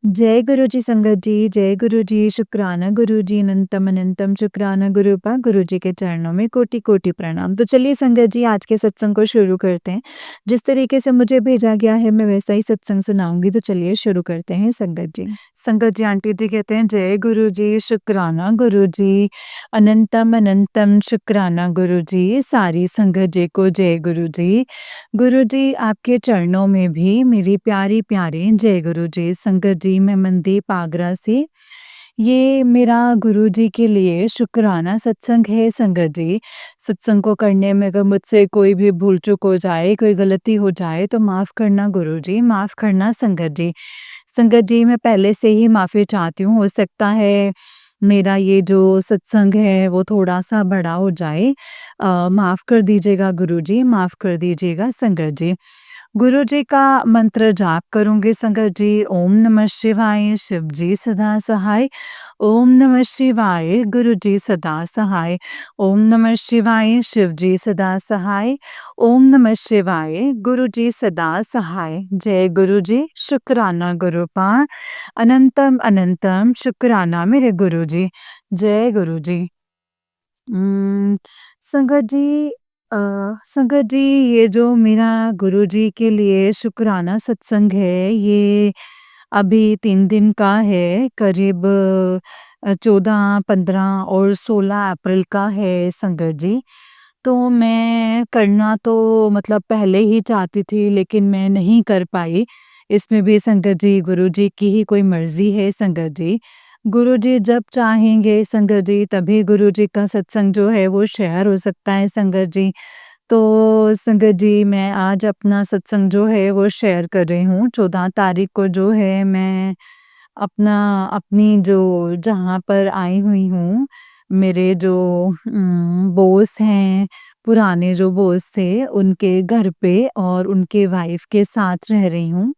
जय गुरु जी संगत जी, जय गुरु जी, शुक्राना गुरु जी, अनंतम अनंतम शुक्राना गुरुपा, गुरु जी के चरणों में कोटि-कोटि प्रणाम। तो चलिए संगत जी आज के सत्संग को शुरू करते हैं। जिस तरीके से मुझे भेजा गया है मैं वैसा ही सत्संग सुनाऊँगी तो चलिए शुरू करते हैं संगत जी। संगत जी आंटी जी कहते हैं जय गुरु जी, शुक्राना गुरु जी, अनंतम अनंतम शुक्राना गुरु जी, सारी संगत जी को जय गुरु जी। गुरु जी आपके चरणों में भी मेरी प्यारी-प्यारी जय गुरु जी। संगत जी मैं मनदीप आगरा से ये मेरा गुरु जी के लिए शुक्राना सत्संग है संगत जी। सत्संग को करने में अगर मुझसे कोई भी भूल-चूक हो जाए, कोई गलती हो जाए तो माफ़ करना गुरु जी, माफ़ करना संगत जी। संगत जी मैं पहले से ही माफ़ी चाहती हूँ, हो सकता है मेरा ये जो सत्संग है वो थोड़ा-सा बड़ा हो जाए। माफ़ कर दीजिएगा गुरुजी, माफ़ कर दीजिएगा संगत जी। गुरु जी का मंत्र जाप करूँगी संगत जी, ओम नमः शिवाय, शिव जी सदा सहाय। ओम नमः शिवाय, गुरु जी सदा सहाय। ओम नमः शिवाय, शिव जी सदा सहाय। ओम नमः शिवाय, गुरु जी सदा सहाय। जय गुरु जी, शुक्राना गुरुपाद, अनंतम अनंतम शुक्राना मेरे गुरु जी। जय गुरु जी। उम, संगत जी अ, संगत जी ये जो मेरा गुरुजी के लिए शुक्राना सत्संग है, ये अभी 3 दिन का है, करीब 14, 15 और 16 अप्रैल का है संगत जी। तो मैं करना तो मतलब पहले ही चाहती थी लेकिन मैं नहीं कर पाई। इसमें भी संगत जी गुरुजी की ही कोई मर्ज़ी है संगत जी। गुरुजी जब चाहेंगे संगत जी तभी गुरुजी का सत्संग जो है वो शेयर हो सकता है संगत जी। तो संगत जी मैं आज अपना सत्संग जो है वो शेयर कर रही हूँ 14 तारीख को जो है मैं अपना अपनी जो जहाँ पर आई हुई हूँ, मेरे जो बॉस हैं, पुराने जो बॉस थे उनके घर पे और उनके वाइफ़ के साथ रह रही हूँ।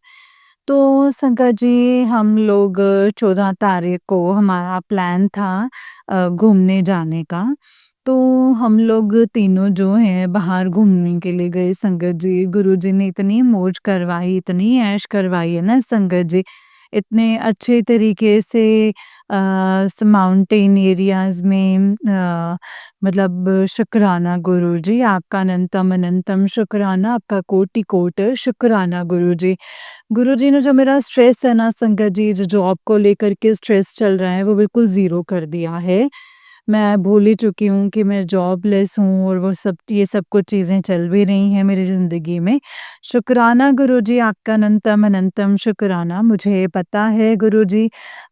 तो संगत जी हम लोग 14 तारीख को हमारा प्लान था घूमने जाने का। तो हम लोग तीनों जो हैं बाहर घूमने के लिए गए संगत जी। गुरुजी ने इतनी मौज करवाई, इतनी ऐश करवाई है ना संगत जी। इतने अच्छे तरीके से माउंटेन एरियाज़ में मतलब शुक्राना गुरुजी, आपका अनंतम अनंतम शुक्राना, आपका कोटि-कोट शुक्राना गुरुजी। गुरुजी ने जो मेरा स्ट्रेस है ना संगत जी, जो जॉब को लेकर के स्ट्रेस चल रहा है वो बिल्कुल ज़ीरो कर दिया है। मैं भूल ही चुकी हूँ कि मैं जॉबलेस हूँ और वो सब ये सब कुछ चीज़ें चल भी रही हैं मेरी ज़िंदगी में। शुक्राना गुरुजी, आपका अनंतम अनंतम शुक्राना। मुझे पता है गुरुजी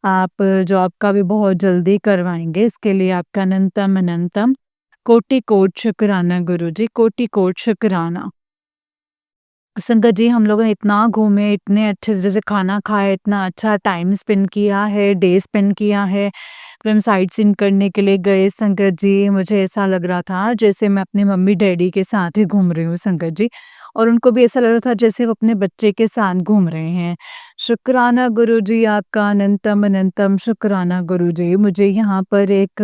आप जॉब का भी बहुत जल्दी करवाएँगे, इसके लिए आपका अनंतम अनंतम कोटि-कोटि शुक्राना गुरुजी, कोटि-कोटि शुक्राना। संगत जी हम लोगों ने इतना घूमे, इतने अच्छे से जैसे खाना खाया, इतना अच्छा टाइम स्पेंड किया है, डे स्पेंड किया है। फिर हम साइट सीइंग करने के लिए गए संगत जी, मुझे ऐसा लग रहा था जैसे मैं अपने मम्मी-डैडी के साथ ही घूम रही हूँ संगत जी और उनको भी ऐसा लग रहा था जैसे वो अपने बच्चे के साथ घूम रहे हैं। शुक्राना गुरुजी आपका अनंतम अनंतम शुक्राना गुरुजी। मुझे यहाँ पर एक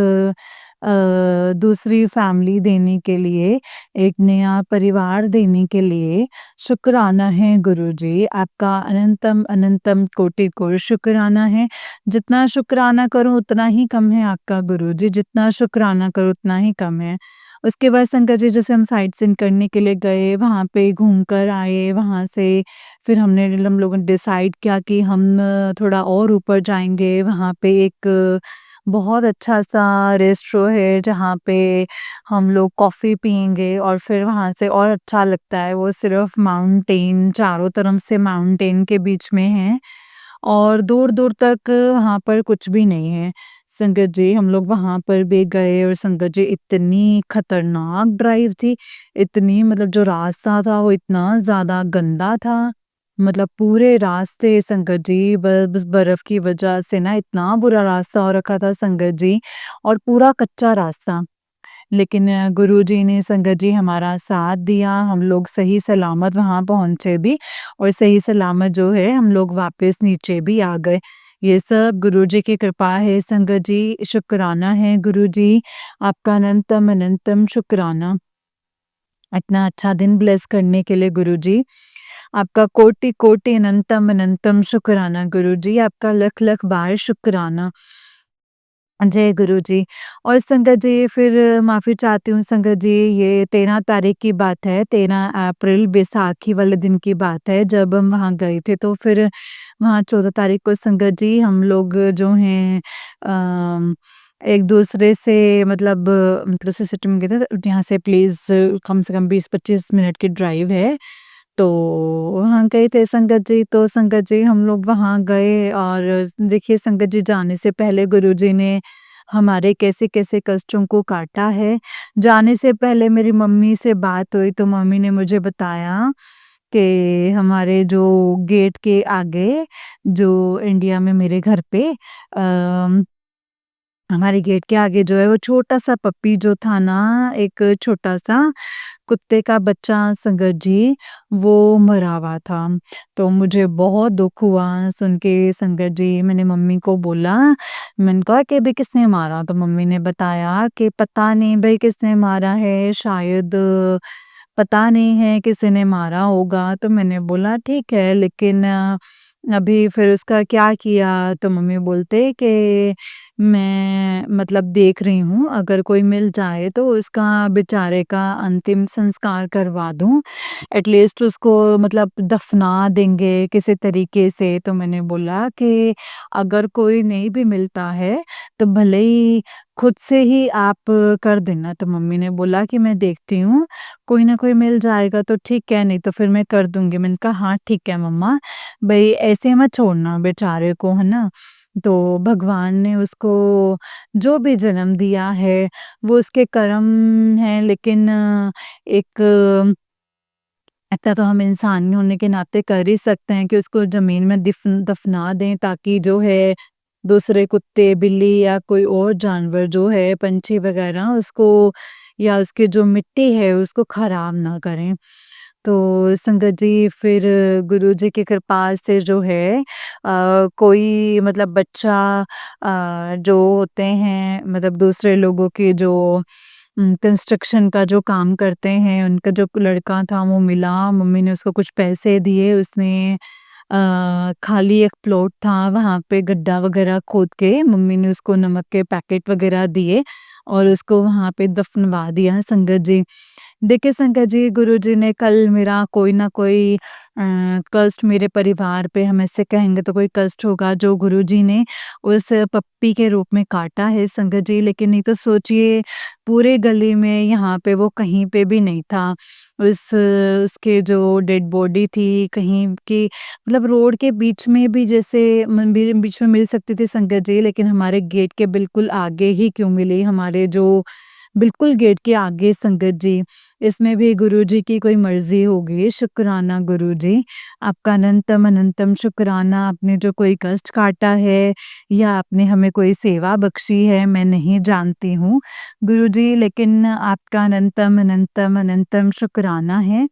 दूसरी फैमिली देने के लिए, एक नया परिवार देने के लिए शुक्राना है गुरुजी, आपका अनंतम अनंतम कोटि-कोटि शुक्राना है। जितना शुक्राना करूँ उतना ही कम है आपका गुरुजी, जितना शुक्राना करूँ उतना ही कम है। उसके बाद संगत जी जैसे हम साइट सीइंग करने के लिए गए, वहाँ पे घूम कर आए, वहाँ से फिर हम लोगों ने डिसाइड किया कि हम थोड़ा और ऊपर जाएँगे, वहाँ पे एक बहुत अच्छा-सा रेस्ट्रो है जहाँ पे हम लोग कॉफ़ी पिएँगे और फिर वहाँ से और अच्छा लगता है, वो सिर्फ़ माउंटेन चारों तरफ से माउंटेन के बीच में है और दूर-दूर तक वहाँ पर कुछ भी नहीं है। संगत जी हम लोग वहाँ पर भी गए और संगत जी इतनी खतरनाक ड्राइव थी, इतनी मतलब जो रास्ता था वो इतना ज़्यादा गंदा था, मतलब पूरे रास्ते संगत जी बस बर्फ़ की वजह से ना इतना बुरा रास्ता हो रखा था संगत जी और पूरा कच्चा रास्ता। लेकिन गुरुजी ने संगत जी हमारा साथ दिया, हम लोग सही सलामत वहाँ पहुँचे भी और सही सलामत जो है हम लोग वापस नीचे भी आ गए। ये सब गुरुजी की कृपा है संगत जी, शुक्राना है गुरुजी, आपका अनंतम अनंतम शुक्राना। इतना अच्छा दिन ब्लेस करने के लिए गुरुजी। आपका कोटि-कोटि अनंतम अनंतम शुक्राना गुरुजी, आपका लख-लख बार शुक्राना। जय गुरु जी। और संगत जी फिर माफ़ी चाहती हूँ संगत जी, ये 13 तारीख की बात है, 13 अप्रैल बैसाखी वाले दिन की बात है जब हम वहाँ गए थे। तो फिर वहाँ 14 तारीख को संगत जी हम लोग जो हैं एक-दूसरे से मतलब सिस्टम में गए थे, यहाँ से प्लीज़ कम से कम 20-25 मिनट की ड्राइव है। तो वहाँ गए थे संगत जी, तो संगत जी हम लोग वहाँ गए और देखिए संगत जी जाने से पहले गुरुजी ने हमारे कैसे-कैसे कष्टों को काटा है। जाने से पहले मेरी मम्मी से बात हुई तो मम्मी ने मुझे बताया कि हमारे जो गेट के आगे जो इंडिया में मेरे घर पे हमारे गेट के आगे जो है वो छोटा-सा पप्पी जो था ना, एक छोटा-सा कुत्ते का बच्चा संगत जी, वो मरा हुआ था। तो मुझे बहुत दुःख हुआ सुन के संगत जी, मैंने मम्मी को बोला, मैंने कहा कि भई किसने मारा? तो मम्मी ने बताया कि पता नहीं भई किसने मारा है, शायद पता नहीं है किसी ने मारा होगा। तो मैंने बोला ठीक है, लेकिन अभी फिर उसका क्या किया? तो मम्मी बोलते कि मैं मतलब देख रही हूँ, अगर कोई मिल जाए तो उसका बेचारे का अंतिम संस्कार करवा दूँ। एटलीस्ट उसको मतलब दफ़ना देंगे किसी तरीके से। तो मैंने बोला कि अगर कोई नहीं भी मिलता है, तो भले ही खुद से ही आप कर देना। तो मम्मी ने बोला कि मैं देखती हूँ, कोई ना कोई मिल जाएगा तो ठीक है, नहीं तो फिर मैं कर दूँगी। मैंने कहा हाँ, ठीक है मम्मा, भई ऐसे मत छोड़ना बेचारे को, है ना? तो भगवान ने उसको जो भी जन्म दिया है, वो उसके कर्म हैं, लेकिन एक इतना तो हम इंसान होने के नाते कर ही सकते हैं कि उसको ज़मीन में दफ़ना दें, ताकि जो है दूसरे कुत्ते, बिल्ली या कोई और जानवर जो है, पंछी वग़ैरह उसको या उसकी जो मिट्टी है उसको ख़राब ना करें। तो संगत जी फिर गुरुजी की कृपा से जो है कोई मतलब बच्चा जो होते हैं मतलब दूसरे लोगों के जो कंस्ट्रक्शन का जो काम करते हैं, उनका जो लड़का था वो मिला, मम्मी ने उसको कुछ पैसे दिए, उसने खाली एक प्लॉट था, वहाँ पे गड्ढा वगैरह खोद के मम्मी ने उसको नमक के पैकेट वगैरह दिए और उसको वहाँ पे दफनवा दिया संगत जी। देखिए संगत जी, गुरुजी ने कल मेरा कोई ना कोई कष्ट मेरे परिवार पे हम ऐसे कहेंगे तो कोई कष्ट होगा जो गुरुजी ने उस पप्पी के रूप में काटा है संगत जी। लेकिन नहीं तो सोचिए, पूरे गली में यहाँ पे वो कहीं पे भी नहीं था। उसके जो डेड बॉडी थी कहीं की मतलब रोड के बीच में भी जैसे बीच में मिल सकती थी संगत जी, लेकिन हमारे गेट के बिल्कुल आगे ही क्यों मिली, हमारे जो बिल्कुल गेट के आगे संगत जी। इसमें भी गुरुजी की कोई मर्ज़ी होगी। शुक्राना गुरुजी, आपका अनंतम अनंतम शुक्राना। आपने जो कोई कष्ट काटा है या आपने हमें कोई सेवा बख्शी है, मैं नहीं जानती हूँ गुरुजी, लेकिन आपका अनंतम अनंतम अनंतम शुक्राना है।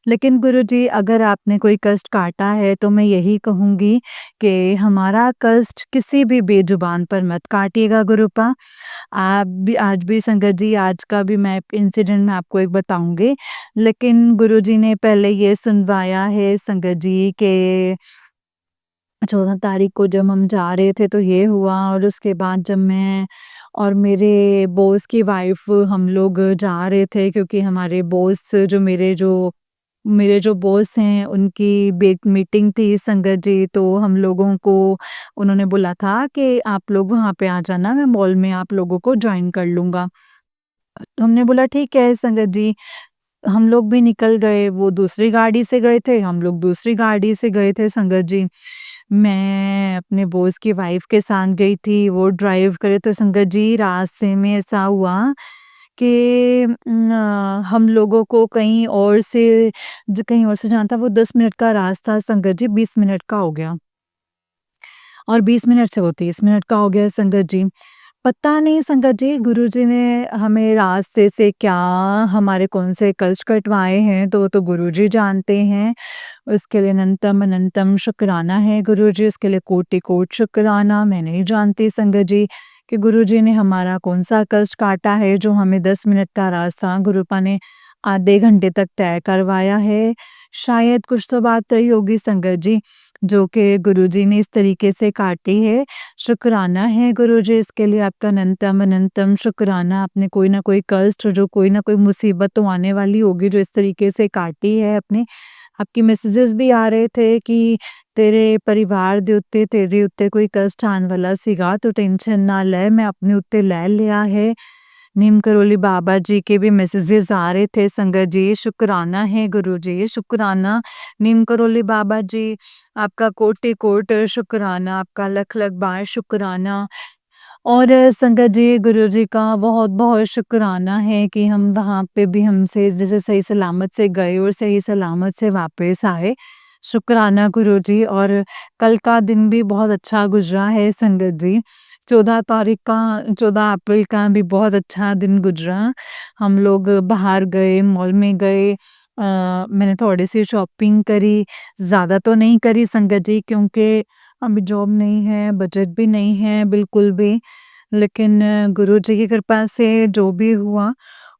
लेकिन गुरुजी अगर आपने कोई कष्ट काटा है तो मैं यही कहूँगी कि हमारा कष्ट किसी भी बेज़ुबान पर मत काटिएगा गुरुपा। आप भी आज भी संगत जी, आज का भी मैं इंसिडेंट मैं आपको एक बताऊँगी। लेकिन गुरुजी ने पहले ये सुनवाया है संगत जी के 14 तारीख को जब हम जा रहे थे तो ये हुआ, और उसके बाद जब मैं और मेरे बॉस की वाइफ़ हम लोग जा रहे थे, क्योंकि हमारे बॉस जो मेरे जो बॉस हैं उनकी बेट मीटिंग थी संगत जी, तो हम लोगों को उन्होंने बोला था कि आप लोग वहाँ पे आ जाना, मैं मॉल में आप लोगों को जॉइन कर लूँगा। हमने बोला ठीक है संगत जी, हम लोग भी निकल गए, वो दूसरी गाड़ी से गए थे, हम लोग दूसरी गाड़ी से गए थे संगत जी। मैं अपने बॉस की वाइफ़ के साथ गई थी, वो ड्राइव करे, तो संगत जी रास्ते में ऐसा हुआ कि हम लोगों को कहीं और से जाना था, वो 10 मिनट का रास्ता संगत जी 20 मिनट का हो गया, और 20 मिनट से वो 30 मिनट का हो गया संगत जी। पता नहीं संगत जी, गुरुजी ने हमें रास्ते से क्या हमारे कौन से कष्ट कटवाए हैं, तो वो तो गुरुजी जानते हैं। उसके लिए अनंतम अनंतम शुक्राना है गुरुजी, उसके लिए कोटि-कोटि शुक्राना। मैं नहीं जानती संगत जी कि गुरुजी ने हमारा कौन-सा कष्ट काटा है जो हमें 10 मिनट का रास्ता गुरुपा ने आधे घंटे तक तय करवाया है। शायद कुछ तो बात रही होगी संगत जी, जो कि गुरुजी ने इस तरीके से काटी है। शुक्राना है गुरुजी, इसके लिए आपका अनंतम अनंतम शुक्राना। आपने कोई ना कोई कष्ट, जो कोई ना कोई मुसीबत तो आने वाली होगी, जो इस तरीके से काटी है अपने। आपके मैसेजेस भी आ रहे थे कि तेरे परिवार ਦੇ ਉੱਤੇ ਤੇਰੇ ਉੱਤੇ ਕੋਈ ਕਸ਼ਟ ਆਉਣ ਵਾਲਾ ਸੀਗਾ, ਤੂੰ ਟੈਨਸ਼ਨ ना ले, मैं अपने उत्ते ले लिया है। नीम करोली बाबा जी के भी मैसेजेस आ रहे थे संगत जी। शुक्राना है गुरु जी, शुक्राना। नीम करोली बाबा जी, आपका कोटि कोट शुक्राना, आपका लख लख बार शुक्राना। और संगत जी, गुरु जी का बहुत बहुत शुक्राना है कि हम वहाँ पे भी हमसे जैसे सही सलामत से गए और सही सलामत से वापस आए। शुक्राना गुरु जी। और कल का दिन भी बहुत अच्छा गुजरा है संगत जी। 14 अप्रैल का भी बहुत अच्छा दिन गुजरा। हम लोग बाहर गए, मॉल में गए। मैंने थोड़ी सी शॉपिंग करी, ज़्यादा तो नहीं करी संगत जी, क्योंकि अभी जॉब नहीं है, बजट भी नहीं है बिल्कुल भी। लेकिन गुरुजी की कृपा से जो भी हुआ,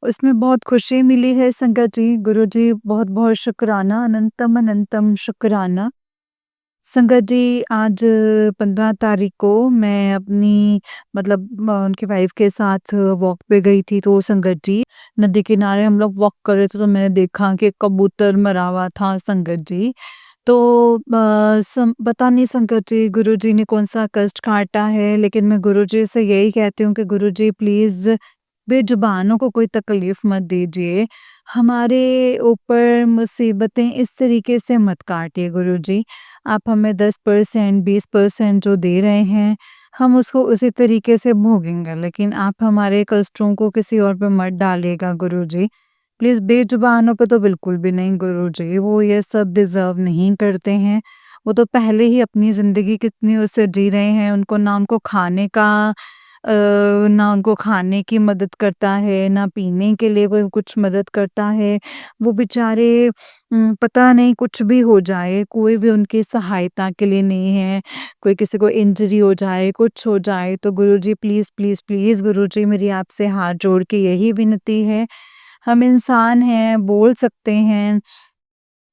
उसमें बहुत खुशी मिली है संगत जी। गुरुजी बहुत-बहुत शुक्राना, अनंतम अनंतम शुक्राना। संगत जी, आज 15 तारीख को मैं अपनी मतलब उनकी वाइफ़ के साथ वॉक पे गई थी, तो संगत जी, नदी किनारे हम लोग वॉक कर रहे थे, तो मैंने देखा कि कबूतर मरा हुआ था संगत जी। तो पता नहीं संकट जी, गुरुजी ने कौन-सा कष्ट काटा है, लेकिन मैं गुरुजी से यही कहती हूँ कि गुरुजी प्लीज़ बेजुबानों को कोई तकलीफ़ मत दीजिए। हमारे ऊपर मुसीबतें इस तरीके से मत काटिए गुरुजी। आप हमें 10% 20% जो दे रहे हैं, हम उसको उसी तरीके से भोगेंगे, लेकिन आप हमारे कष्टों को किसी और पे मत डालिएगा गुरुजी। प्लीज़ बेजुबानों पे तो बिल्कुल भी नहीं गुरुजी, वो ये सब डिज़र्व नहीं करते हैं। वो तो पहले ही अपनी ज़िंदगी कितनी उससे जी रहे हैं, उनको ना उनको खाने का ना उनको खाने की मदद करता है, ना पीने के लिए कोई कुछ मदद करता है। वो बेचारे पता नहीं कुछ भी हो जाए, कोई भी उनकी सहायता के लिए नहीं है। कोई किसी को इंजरी हो जाए, कुछ हो जाए, तो गुरुजी प्लीज़, प्लीज़, प्लीज़ गुरुजी, मेरी आपसे हाथ जोड़ के यही विनती है। हम इंसान हैं, बोल सकते हैं,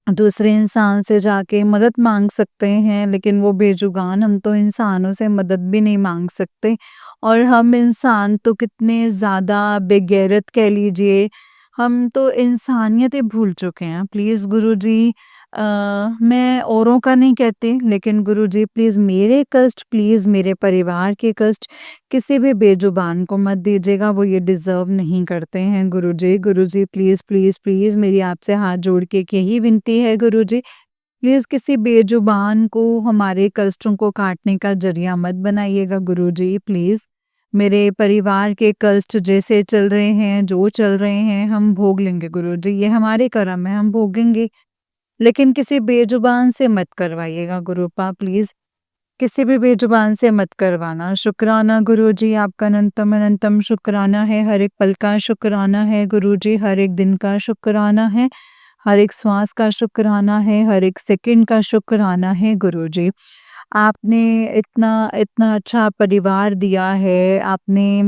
दूसरे इंसान से जाके मदद माँग सकते हैं, लेकिन वो बेजुबान, हम तो इंसानों से मदद भी नहीं माँग सकते। और हम इंसान तो कितने ज़्यादा बेगैरत कह लीजिए, हम तो इंसानियत ही भूल चुके हैं। प्लीज़ गुरुजी, मैं औरों का नहीं कहती, लेकिन गुरुजी प्लीज़ मेरे कष्ट, प्लीज़ मेरे परिवार के कष्ट किसी भी बेजुबान को मत दीजिएगा, वो ये डिज़र्व नहीं करते हैं गुरुजी। गुरुजी प्लीज़, प्लीज़, प्लीज़, मेरी आपसे हाथ जोड़ के एक यही विनती है गुरुजी, प्लीज़ किसी बेजुबान को हमारे कष्टों को काटने का ज़रिया मत बनाइएगा गुरुजी प्लीज़। मेरे परिवार के कष्ट जैसे चल रहे हैं, जो चल रहे हैं, हम भोग लेंगे गुरुजी, ये हमारे कर्म है, हम भोगेंगे। लेकिन किसी बेजुबान से मत करवाइएगा गुरुपा प्लीज़। किसी भी बेजुबान से मत करवाना। शुक्राना गुरुजी, आपका अनंतम अनंतम शुक्राना है, हर एक पल का शुक्राना है गुरुजी, हर एक दिन का शुक्राना है, हर एक श्वास का शुक्राना है, हर एक सेकंड का शुक्राना है गुरुजी। आपने इतना इतना अच्छा परिवार दिया है, आपने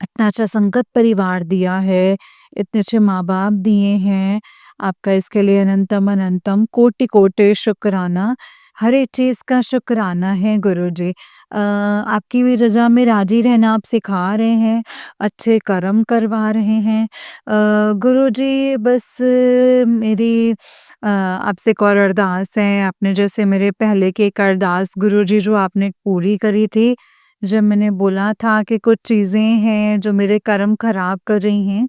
इतना अच्छा संगत परिवार दिया है, इतने अच्छे माँ-बाप दिए हैं, आपका इसके लिए अनंतम अनंतम कोटि-कोटि शुक्राना। हर एक चीज़ का शुक्राना है गुरुजी। आपकी भी रज़ा में राज़ी रहना आप सिखा रहे हैं, अच्छे कर्म करवा रहे हैं। गुरुजी बस मेरी आपसे एक और अरदास है, आपने जैसे मेरे पहले की एक अरदास गुरुजी जो आपने पूरी करी थी, जब मैंने बोला था कि कुछ चीज़ें हैं जो मेरे कर्म ख़राब कर रही हैं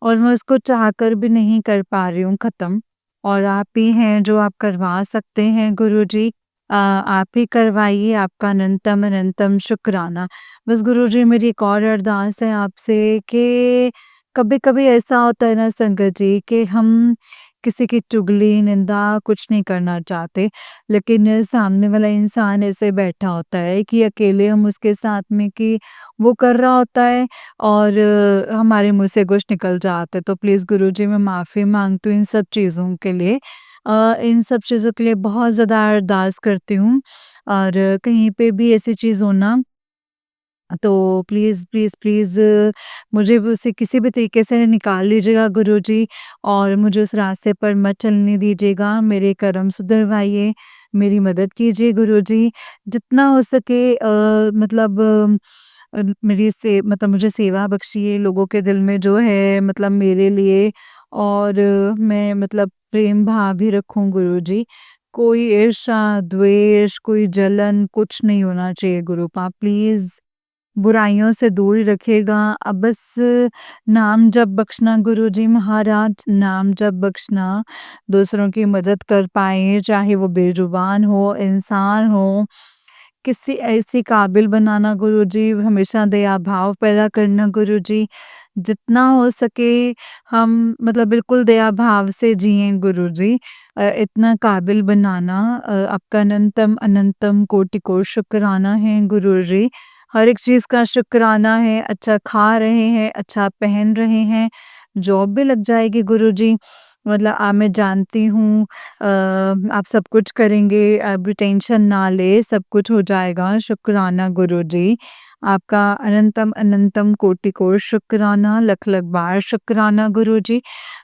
और मैं उसको चाहकर भी नहीं कर पा रही हूँ ख़त्म, और आप ही हैं जो आप करवा सकते हैं गुरुजी। आप ही करवाइए, आपका अनंतम अनंतम शुक्राना। बस गुरुजी मेरी एक और अरदास है आपसे कि कभी-कभी ऐसा होता है ना संगत जी कि हम किसी की चुगली, निंदा कुछ नहीं करना चाहते, लेकिन सामने वाला इंसान ऐसे बैठा होता है कि अकेले हम उसके साथ में कि वो कर रहा होता है और हमारे मुँह से कुछ निकल जाता है। तो प्लीज़ गुरुजी, मैं माफ़ी माँगती हूँ इन सब चीज़ों के लिए। इन सब चीज़ों के लिए बहुत ज़्यादा अरदास करती हूँ, और कहीं पे भी ऐसी चीज़ हो ना तो प्लीज़, प्लीज़, प्लीज़ मुझे भी उसे किसी भी तरीके से निकाल लीजिएगा गुरुजी और मुझे उस रास्ते पर मत चलने दीजिएगा। मेरे कर्म सुधरवाइए, मेरी मदद कीजिए गुरुजी। जितना हो सके मतलब मेरी से मतलब मुझे सेवा बख्शिए लोगों के दिल में जो है मतलब मेरे लिए और मैं मतलब प्रेम भाव भी रखूँ गुरुजी। कोई ईर्ष्या, द्वेष, कोई जलन कुछ नहीं होना चाहिए गुरुपा प्लीज़। बुराइयों से दूर ही रखिएगा। अब बस नाम जप बख्शना गुरुजी महाराज, नाम जप बख्शना, दूसरों की मदद कर पाएँ, चाहे वो बेज़ुबान हो, इंसान हो, किसी ऐसी काबिल बनाना गुरुजी, हमेशा दया भाव पैदा करना गुरुजी। जितना हो सके हम मतलब बिल्कुल दया भाव से जिएँ गुरुजी। इतना काबिल बनाना आपका अनंतम अनंतम कोटि-कोटि शुक्राना है गुरुजी। हर एक चीज़ का शुक्राना है, अच्छा खा रहे हैं, अच्छा पहन रहे हैं, जॉब भी लग जाएगी गुरुजी। मतलब मैं जानती हूँ आप सब कुछ करेंगे, अभी टेंशन ना लें, सब कुछ हो जाएगा, शुक्राना गुरुजी। आपका अनंतम अनंतम कोटि-कोटि शुक्राना, लख-लख बार शुक्राना गुरुजी।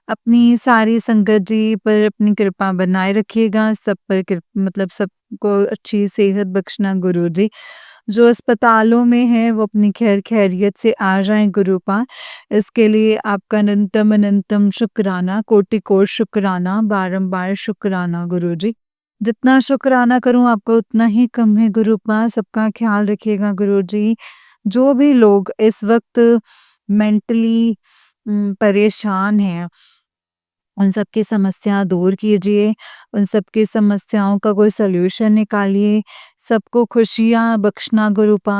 अपनी सारी संगत जी पर अपनी कृपा बनाए रखिएगा, सब पर मतलब सबको अच्छी सेहत बख्शना गुरुजी। जो अस्पतालों में हैं वो अपनी खैरियत से आ जाएँ गुरूपा। इसके लिए आपका अनंतम अनंतम शुक्राना, कोटि-कोटि शुक्राना, बारंबार शुक्राना गुरुजी। जितना शुक्राना करूँ आपका उतना ही कम है गुरूपा, सबका ख़्याल रखिएगा गुरुजी। जो भी लोग इस वक़्त मेंटली परेशान हैं उन सब की समस्या दूर कीजिए, उन सब की समस्याओं का कोई सॉल्यूशन निकालिए, सबको खुशियाँ बख्शना गुरूपा,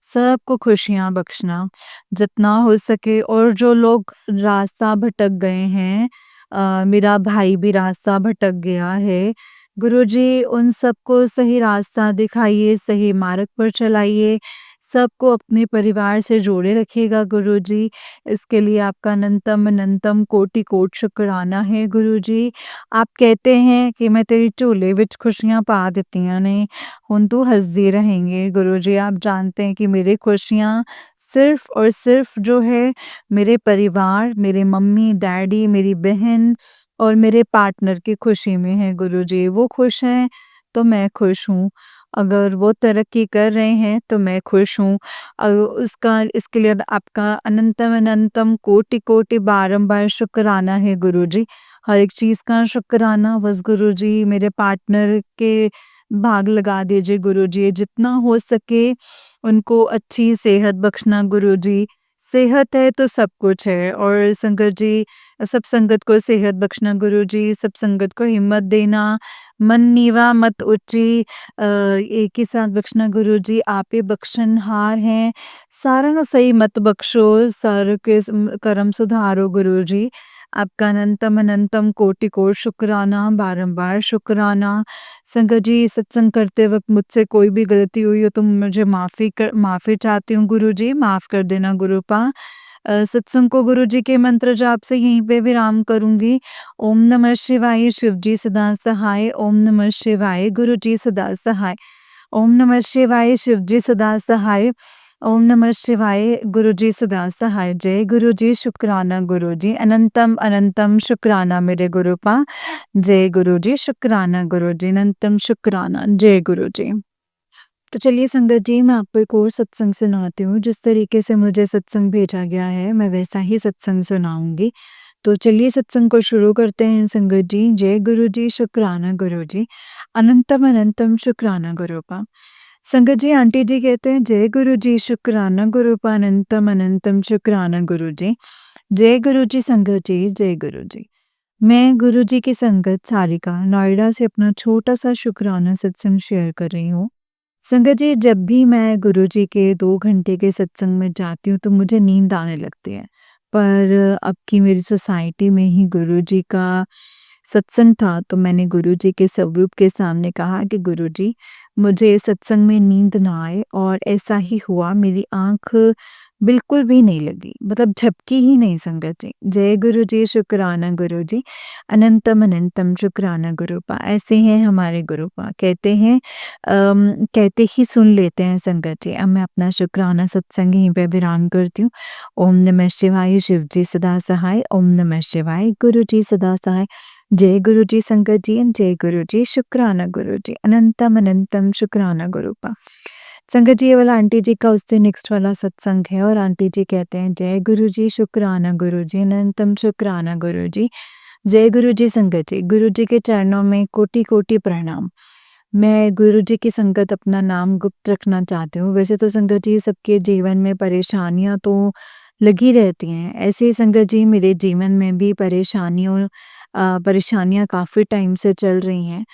सबको खुशियाँ बख्शना, जितना हो सके और जो लोग रास्ता भटक गए हैं मेरा भाई भी रास्ता भटक गया है, गुरुजी उन सबको सही रास्ता दिखाइए, सही मार्ग पर चलाइए, सबको अपने परिवार से जोड़े रखिएगा गुरुजी। इसके लिए आपका अनंतम अनंतम कोटि-कोटि शुक्राना है गुरुजी। आप कहते हैं कि मैं तेरी ਝੋਲੇ ਵਿੱਚ खुशियाँ पा ਦਿੱਤੀਆਂ ਨੇ, ਹੁਣ तू हँसदी रहेंगे गुरुजी। आप जानते हैं कि मेरी खुशियाँ सिर्फ़ और सिर्फ़ जो है मेरे परिवार, मेरे मम्मी-डैडी, मेरी बहन और मेरे पार्टनर की खुशी में है गुरुजी। वो खुश हैं, तो मैं खुश हूँ। अगर वो तरक्की कर रहे हैं, तो मैं खुश हूँ। उसका इसके लिए आपका अनंतम अनंतम कोटि-कोटि बारंबार शुक्राना है गुरुजी। हर एक चीज़ का शुक्राना बस गुरुजी मेरे पार्टनर के भाग लगा दीजिए गुरुजी। जितना हो सके उनको अच्छी सेहत बख्शना गुरुजी। सेहत है तो सब कुछ है और संगत जी सब संगत को सेहत बख्शना गुरुजी, सब संगत को हिम्मत देना, मन नीवा मत ऊँची एक ही साथ बख्शना गुरुजी आप ही बख्शनहार हैं। साਰਿਆਂ ਨੂੰ सही मत बख्शो, सारों के कर्म सुधारो गुरुजी। आपका अनंतम अनंतम कोटि-कोटि शुक्राना, बारंबार शुक्राना। संगत जी सत्संग करते वक़्त मुझसे कोई भी गलती हुई हो तो मुझे माफ़ी चाहती हूँ गुरुजी, माफ़ कर देना गुरुपा। सत्संग को गुरुजी के मंत्र जाप से यहीं पे विराम करूँगी। ओम नमः शिवाय शिव जी सदा सहाय, ओम नमः शिवाय गुरु जी सदा सहाय, ओम नमः शिवाय शिव जी सदा सहाय, ओम नमः शिवाय गुरु जी सदा सहाय। जय गुरु जी, शुक्राना गुरु जी, अनंतम अनंतम शुक्राना मेरे गुरुपा। जय गुरु जी, शुक्राना गुरु जी, अनंतम शुक्राना, जय गुरु जी। तो चलिए संगत जी मैं आपको एक और सत्संग सुनाती हूँ जिस तरीके से मुझे सत्संग भेजा गया है मैं वैसा ही सत्संग सुनाऊंगी। तो चलिए सत्संग को शुरू करते हैं संगत जी। जय गुरु जी, शुक्राना गुरु जी, अनंतम अनंतम शुक्राना गुरुपा। संगत जी आंटी जी कहते हैं जय गुरु जी, शुक्राना गुरुपा, अनंतम अनंतम शुक्राना गुरु जी। जय गुरु जी संगत जी, जय गुरु जी। मैं गुरु जी की संगत सारिका नोएडा से अपना छोटा सा शुक्राना सत्संग शेयर कर रही हूँ। संगत जी जब भी मैं गुरुजी के 2 घंटे के सत्संग में जाती हूँ तो मुझे नींद आने लगती है। पर अब की मेरी सोसाइटी में ही गुरुजी का सत्संग था तो मैंने गुरुजी के स्वरूप के सामने कहा कि गुरुजी मुझे सत्संग में नींद ना आए और ऐसा ही हुआ। मेरी आँख बिल्कुल भी नहीं लगी, मतलब झपकी ही नहीं संगत जी। जय गुरु जी, शुक्राना गुरु जी, अनंतम अनंतम शुक्राना गुरुपा। ऐसे हैं हमारे गुरुपा, कहते हैं कहते ही सुन लेते हैं संगत जी। अब मैं अपना शुक्राना सत्संग यहीं पे विराम करती हूँ। ओम नमः शिवाय, शिव जी सदा सहाय। ओम नमः शिवाय, गुरु जी सदा सहाय। जय गुरु जी संगत जी, जय गुरु जी, शुक्राना गुरु जी, अनंतम अनंतम शुक्राना गुरुपा। संगत जी ये वाला आंटी जी का उससे नेक्स्ट वाला सत्संग है और आंटी जी कहते हैं जय गुरु जी, शुक्राना गुरु जी, अनंतम शुक्राना गुरु जी। जय गुरु जी संगत जी, गुरु जी के चरणों में कोटि कोटि प्रणाम। मैं गुरु जी की संगत अपना नाम गुप्त रखना चाहती हूँ। वैसे तो संगत जी सबके जीवन में परेशानियाँ तो लगी रहती हैं। ऐसे ही संगत जी मेरे जीवन में भी परेशानियाँ काफ़ी टाइम से चल रही हैं।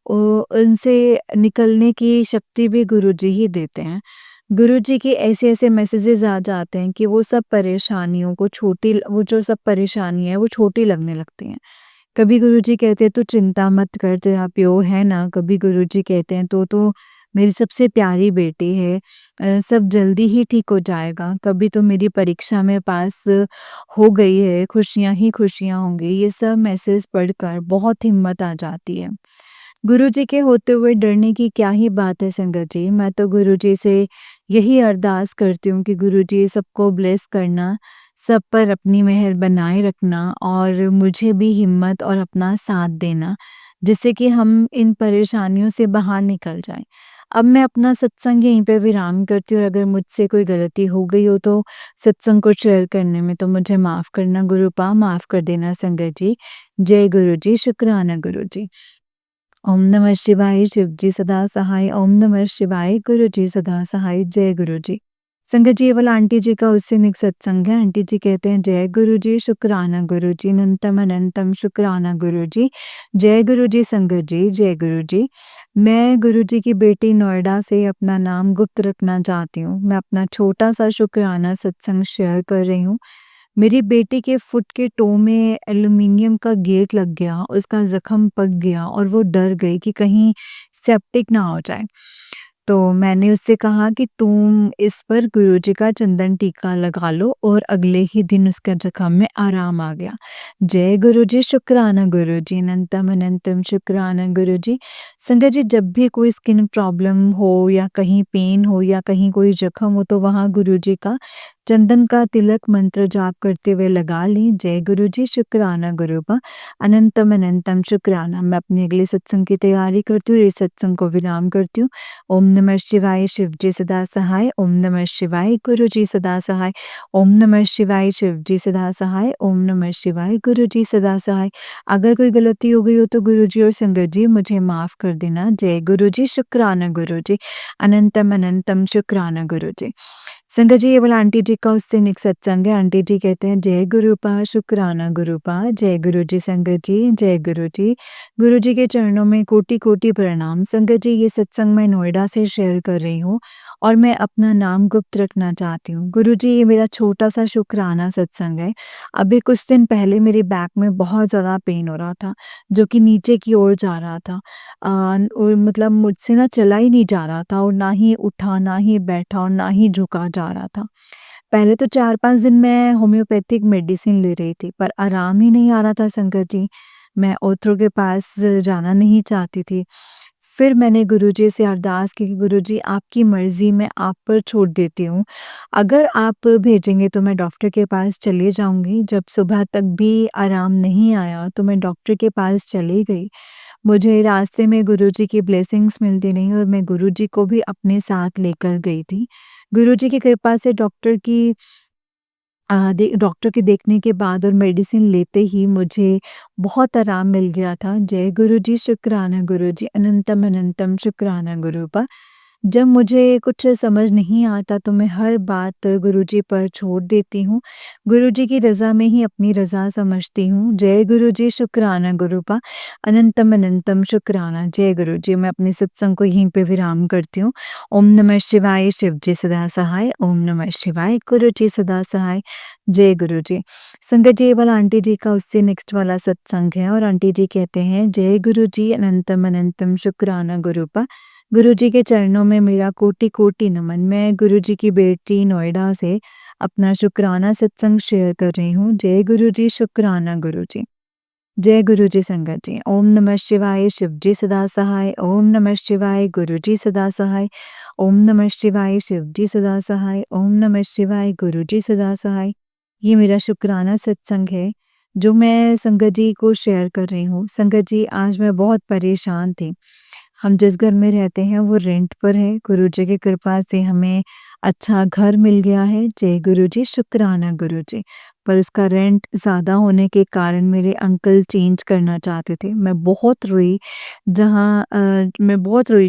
ओ उनसे निकलने की शक्ति भी गुरुजी ही देते हैं। गुरुजी के ऐसे-ऐसे मैसेजेस आ जाते हैं कि वो सब परेशानियों को वो जो सब परेशानी है वो छोटी लगने लगती हैं। कभी गुरुजी कहते हैं तू चिंता मत कर, तेरा प्यो है ना। कभी गुरुजी कहते हैं तो मेरी सबसे प्यारी बेटी है, सब जल्दी ही ठीक हो जाएगा। कभी तो मेरी परीक्षा में पास हो गई है, खुशियाँ ही खुशियाँ होंगी। ये सब मैसेज पढ़कर बहुत हिम्मत आ जाती है। गुरुजी के होते हुए डरने की क्या ही बात है संगत जी। मैं तो गुरुजी से यही अरदास करती हूँ कि गुरुजी सबको ब्लेस करना, सब पर अपनी मेहर बनाए रखना और मुझे भी हिम्मत और अपना साथ देना, जिससे कि हम इन परेशानियों से बाहर निकल जाएँ। अब मैं अपना सत्संग यहीं पे विराम करती हूँ और अगर मुझसे कोई गलती हो गई हो तो सत्संग को शेयर करने में तो मुझे माफ़ करना गुरुपा, माफ़ कर देना संगत जी। जय गुरु जी, शुक्राना गुरु जी। ओम नमः शिवाय, शिव जी सदा सहाय। ओम नमः शिवाय, गुरु जी सदा सहाय। जय गुरु जी। संगत जी ये वाला आंटी जी का उससे नेक्स्ट सत्संग है। आंटी जी कहते हैं जय गुरु जी, शुक्राना गुरु जी, अनंतम अनंतम शुक्राना गुरु जी। जय गुरु जी संगत जी, जय गुरु जी। मैं गुरु जी की बेटी नोएडा से अपना नाम गुप्त रखना चाहती हूँ। मैं अपना छोटा सा शुक्राना सत्संग शेयर कर रही हूँ। मेरी बेटी के फुट के टो में एल्युमिनियम का गेट लग गया, उसका ज़ख्म पक गया और वो डर गई कि कहीं सेप्टिक ना हो जाए। तो मैंने उससे कहा कि तुम इस पर गुरुजी का चंदन टीका लगा लो और अगले ही दिन उसके ज़ख्म में आराम आ गया। जय गुरुजी, शुक्राना गुरुजी, अनंतम अनंतम शुक्राना गुरुजी। संगत जी जब भी कोई स्किन प्रॉब्लम हो या कहीं पेन हो या कहीं कोई ज़ख्म हो तो वहाँ गुरुजी का चंदन का तिलक मंत्र जाप करते हुए लगा लें। जय गुरुजी, शुक्राना गुरुपा, अनंतम अनंतम शुक्राना। मैं अपने अगले सत्संग की तैयारी करती हूँ, इस सत्संग को विराम करती हूँ। ओम नमः शिवाय, शिव जी सदा सहाय। ओम नमः शिवाय, गुरु जी सदा सहाय। ओम नमः शिवाय, शिव जी सदा सहाय। ओम नमः शिवाय, गुरु जी सदा सहाय। अगर कोई गलती हो गई हो तो गुरु जी और संगत जी मुझे माफ़ कर देना। जय गुरु जी, शुक्राना गुरु जी, अनंतम अनंतम शुक्राना गुरु जी। संगत जी ये वाला आंटी जी का उससे नेक्स्ट सत्संग है। आंटी जी कहते हैं जय गुरुपा, शुक्राना गुरुपा। जय गुरु जी संगत जी, जय गुरु जी। गुरु जी के चरणों में कोटि कोटि प्रणाम। संगत जी ये सत्संग मैं नोएडा से शेयर कर रही हूँ और मैं अपना नाम गुप्त रखना चाहती हूँ। गुरु जी ये मेरा छोटा सा शुक्राना सत्संग है। अभी कुछ दिन पहले मेरी बैक में बहुत ज़्यादा पेन हो रहा था, जो कि नीचे की ओर जा रहा था। मतलब मुझसे ना चला ही नहीं जा रहा था और ना ही उठा, ना ही बैठा और ना ही झुका जा रहा था। पहले तो 4-5 दिन मैं होम्योपैथिक मेडिसिन ले रही थी, पर आराम ही नहीं आ रहा था संगत जी। मैं ऑर्थो के पास जाना नहीं चाहती थी। फिर मैंने गुरुजी से अरदास की कि गुरुजी आपकी मर्ज़ी मैं आप पर छोड़ देती हूँ। अगर आप भेजेंगे तो मैं डॉक्टर के पास चली जाऊँगी। जब सुबह तक भी आराम नहीं आया तो मैं डॉक्टर के पास चली गई। मुझे रास्ते में गुरुजी की ब्लेसिंग्स मिलती रहीं और मैं गुरुजी को भी अपने साथ लेकर गई थी। गुरुजी की कृपा से डॉक्टर के देखने के बाद और मेडिसिन लेते ही मुझे बहुत आराम मिल गया था। जय गुरुजी, शुक्राना गुरुजी, अनंतम अनंतम शुक्राना गुरुपा। जब मुझे कुछ समझ नहीं आता तो मैं हर बात गुरुजी पर छोड़ देती हूँ। गुरुजी की रज़ा में ही अपनी रज़ा समझती हूँ। जय गुरुजी, शुक्राना गुरुपा, अनंतम अनंतम शुक्राना। जय गुरुजी। मैं अपने सत्संग को यहीं पे विराम करती हूँ। ओम नमः शिवाय, शिव जी सदा सहाय। ओम नमः शिवाय, गुरु जी सदा सहाय। जय गुरु जी। संगत जी ये वाला आंटी जी का उससे नेक्स्ट वाला सत्संग है और आंटी जी कहते हैं जय गुरु जी, अनंतम अनंतम शुक्राना गुरुपा। गुरु जी के चरणों में मेरा कोटि कोटि नमन। मैं गुरु जी की बेटी नोएडा से अपना शुक्राना सत्संग शेयर कर रही हूँ। जय गुरु जी, शुक्राना गुरु जी। जय गुरु जी संगत जी। ओम नमः शिवाय, शिव जी सदा सहाय। ओम नमः शिवाय, गुरु जी सदा सहाय। ओम नमः शिवाय, शिव जी सदा सहाय। ओम नमः शिवाय, गुरु जी सदा सहाय। ये मेरा शुक्राना सत्संग है, जो मैं संगत जी को शेयर कर रही हूँ। संगत जी, आज मैं बहुत परेशान थी। हम जिस घर में रहते हैं वो रेंट पर है। गुरु जी की कृपा से हमें अच्छा घर मिल गया है। जय गुरु जी, शुक्राना गुरु जी। पर उसका रेंट ज़्यादा होने के कारण मेरे अंकल चेंज करना चाहते थे। मैं बहुत रोई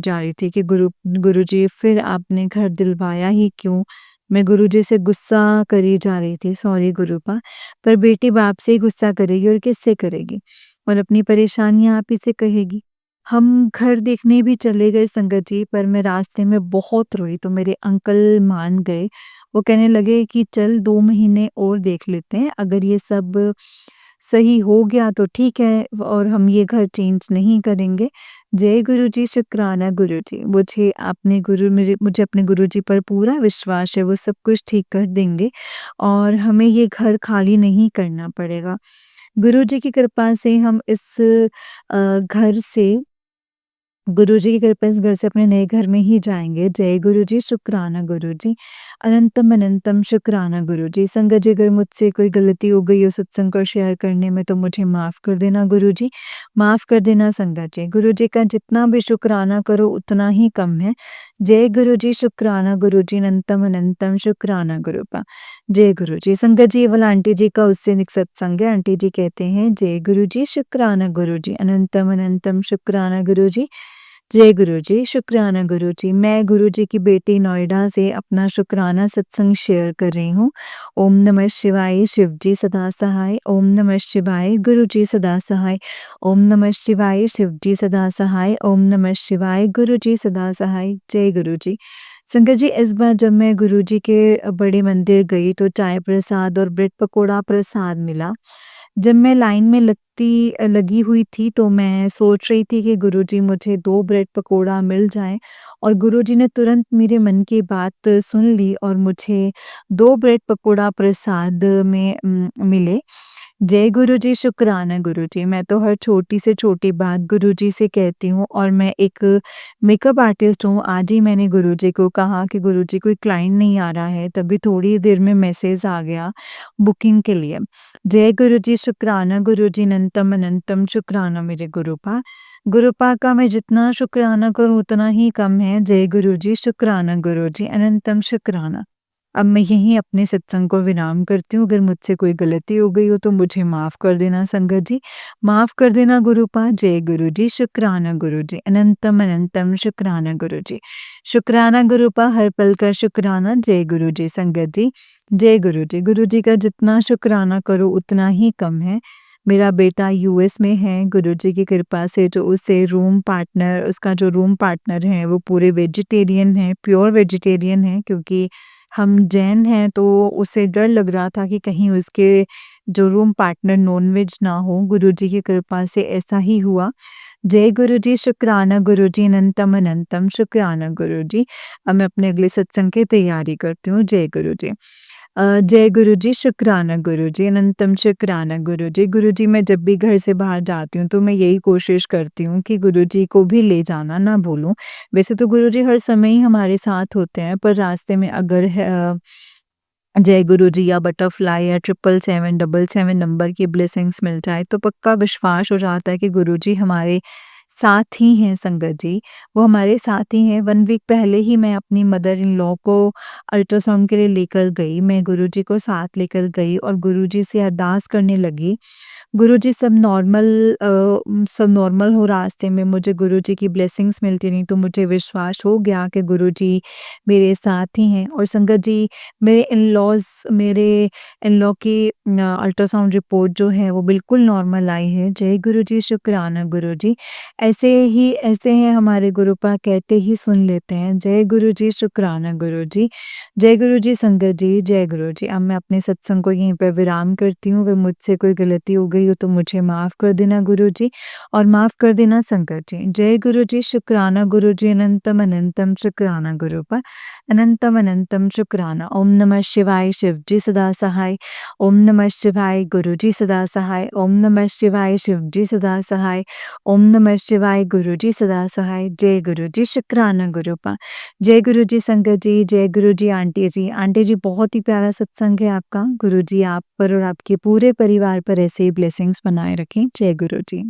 जा रही थी कि गुरुजी, फिर आपने घर दिलवाया ही क्यों? मैं गुरुजी से गुस्सा करी जा रही थी, सॉरी गुरुपा। पर बेटी बाप से ही गुस्सा करेगी और किससे करेगी? और अपनी परेशानियाँ आप ही से कहेगी। हम घर देखने भी चले गए संगत जी, पर मैं रास्ते में बहुत रोई तो मेरे अंकल मान गए। वो कहने लगे कि चल 2 महीने और देख लेते हैं, अगर ये सब सही हो गया तो ठीक है और हम ये घर चेंज नहीं करेंगे। जय गुरुजी, शुक्राना गुरुजी। मुझे अपने गुरुजी पर पूरा विश्वास है, वो सब कुछ ठीक कर देंगे और हमें ये घर खाली नहीं करना पड़ेगा। गुरुजी की कृपा से हम इस घर से गुरुजी की कृपा इस घर से अपने नए घर में ही जाएँगे। जय गुरुजी, शुक्राना गुरुजी। अनंतम अनंतम शुक्राना गुरुजी। संगत जी, अगर मुझसे कोई गलती हो गई हो सत्संग को शेयर करने में तो मुझे माफ़ कर देना गुरुजी, माफ़ कर देना संगत जी। गुरुजी का जितना भी शुक्राना करो उतना ही कम है। जय गुरुजी, शुक्राना गुरुजी, अनंतम अनंतम शुक्राना गुरुपा। जय गुरुजी। संगत जी, ये वाला आंटी जी का उससे निक सत्संग है। आंटी जी कहते हैं, जय गुरुजी, शुक्राना गुरुजी, अनंतम अनंतम शुक्राना गुरुजी। जय गुरुजी, शुक्राना गुरुजी। मैं गुरुजी की बेटी नोएडा से अपना शुक्राना सत्संग शेयर कर रही हूँ। ओम नमः शिवाय, शिव जी सदा सहाय। ओम नमः शिवाय, गुरु जी सदा सहाय। ओम नमः शिवाय, शिव जी सदा सहाय। ओम नमः शिवाय, गुरु जी सदा सहाय। जय गुरुजी। संगत जी, इस बार जब मैं गुरुजी के बड़े मंदिर गई तो चाय प्रसाद और ब्रेड पकोड़ा प्रसाद मिला। जब मैं लाइन में लगी हुई थी तो मैं सोच रही थी कि गुरुजी, मुझे 2 ब्रेड पकोड़ा मिल जाएँ और गुरुजी ने तुरंत मेरे मन की बात सुन ली और मुझे 2 ब्रेड पकोड़ा प्रसाद में मिले। जय गुरुजी, शुक्राना गुरुजी। मैं तो हर छोटी से छोटी बात गुरुजी से कहती हूँ और मैं एक मेकअप आर्टिस्ट हूँ। आज ही मैंने गुरुजी को कहा कि गुरुजी, कोई क्लाइंट नहीं आ रहा है, तभी थोड़ी देर में मैसेज आ गया बुकिंग के लिए। जय गुरुजी, शुक्राना गुरुजी, अनंतम अनंतम शुक्राना मेरे गुरुपा। गुरुपा का मैं जितना शुक्राना करूँ उतना ही कम है। जय गुरुजी, शुक्राना गुरुजी, अनंतम शुक्राना। अब मैं यहीं अपने सत्संग को विराम करती हूँ। अगर मुझसे कोई गलती हो गई हो तो मुझे माफ़ कर देना संगत जी, माफ़ कर देना गुरुपा। जय गुरुजी, शुक्राना गुरुजी, अनंतम अनंतम शुक्राना गुरुजी। शुक्राना गुरुपा, हर पल का शुक्राना। जय गुरुजी संगत जी, जय गुरुजी। गुरुजी का जितना शुक्राना करो उतना ही कम है। मेरा बेटा यूएस में है, गुरुजी की कृपा से उसका जो रूम पार्टनर है वो पूरे वेजिटेरियन हैं, प्योर वेजिटेरियन हैं, क्योंकि हम जैन हैं तो उसे डर लग रहा था कि कहीं उसके जो रूम पार्टनर नॉन-वेज ना हो। गुरुजी की कृपा से ऐसा ही हुआ। जय गुरुजी, शुक्राना गुरुजी, अनंतम अनंतम शुक्राना गुरुजी। अब मैं अपने अगले सत्संग की तैयारी करती हूँ। जय गुरुजी। जय गुरुजी, शुक्राना गुरुजी, अनंतम शुक्राना गुरुजी। गुरुजी, मैं जब भी घर से बाहर जाती हूँ तो मैं यही कोशिश करती हूँ कि गुरुजी को भी ले जाना ना भूलूँ। वैसे तो गुरुजी हर समय ही हमारे साथ होते हैं, पर रास्ते में अगर जय गुरुजी या बटरफ्लाई या 777 नंबर की ब्लेसिंग्स मिल जाए तो पक्का विश्वास हो जाता है कि गुरुजी हमारे साथ ही हैं संगत जी, वो हमारे साथ ही हैं। 1 वीक पहले ही मैं अपनी मदर इन लॉ को अल्ट्रासाउंड के लिए लेकर गई। मैं गुरुजी को साथ लेकर गई और गुरुजी से अरदास करने लगी। गुरुजी, सब नॉर्मल हो रास्ते में, मुझे गुरुजी की ब्लेसिंग्स मिलती रहीं तो मुझे विश्वास हो गया कि गुरुजी मेरे साथ ही हैं। और संगत जी, मेरे इन-लॉ की अल्ट्रासाउंड रिपोर्ट जो है वो बिल्कुल नॉर्मल आई है। जय गुरुजी, शुक्राना गुरुजी। ऐसे हैं हमारे गुरुपा कहते ही सुन लेते हैं। जय गुरु जी, शुक्राना गुरु जी। जय गुरु जी संगत जी, जय गुरु जी। अब मैं अपने सत्संग को यहीं पे विराम करती हूँ। अगर मुझसे कोई गलती हो गई हो तो मुझे माफ़ कर देना गुरु जी और माफ़ कर देना संगत जी। जय गुरु जी, शुक्राना गुरु जी, अनंतम अनंतम शुक्राना गुरुपा, अनंतम अनंतम शुक्राना। ओम नमः शिवाय, शिव जी सदा सहाय। ओम नमः शिवाय, गुरु जी सदा सहाय। ओम नमः शिवाय, शिव जी सदा सहाय। ओम नमः शिवाय, गुरु जी सदा सहाय। जय गुरु जी, शुक्राना गुरुपा। जय गुरु जी संगत जी, जय गुरु जी आंटी जी। आंटी जी बहुत ही प्यारा सत्संग है आपका। गुरु जी आप पर और आपके पूरे परिवार पर ऐसे ही ब्लेसिंग्स बनाए रखें। जय गुरु जी।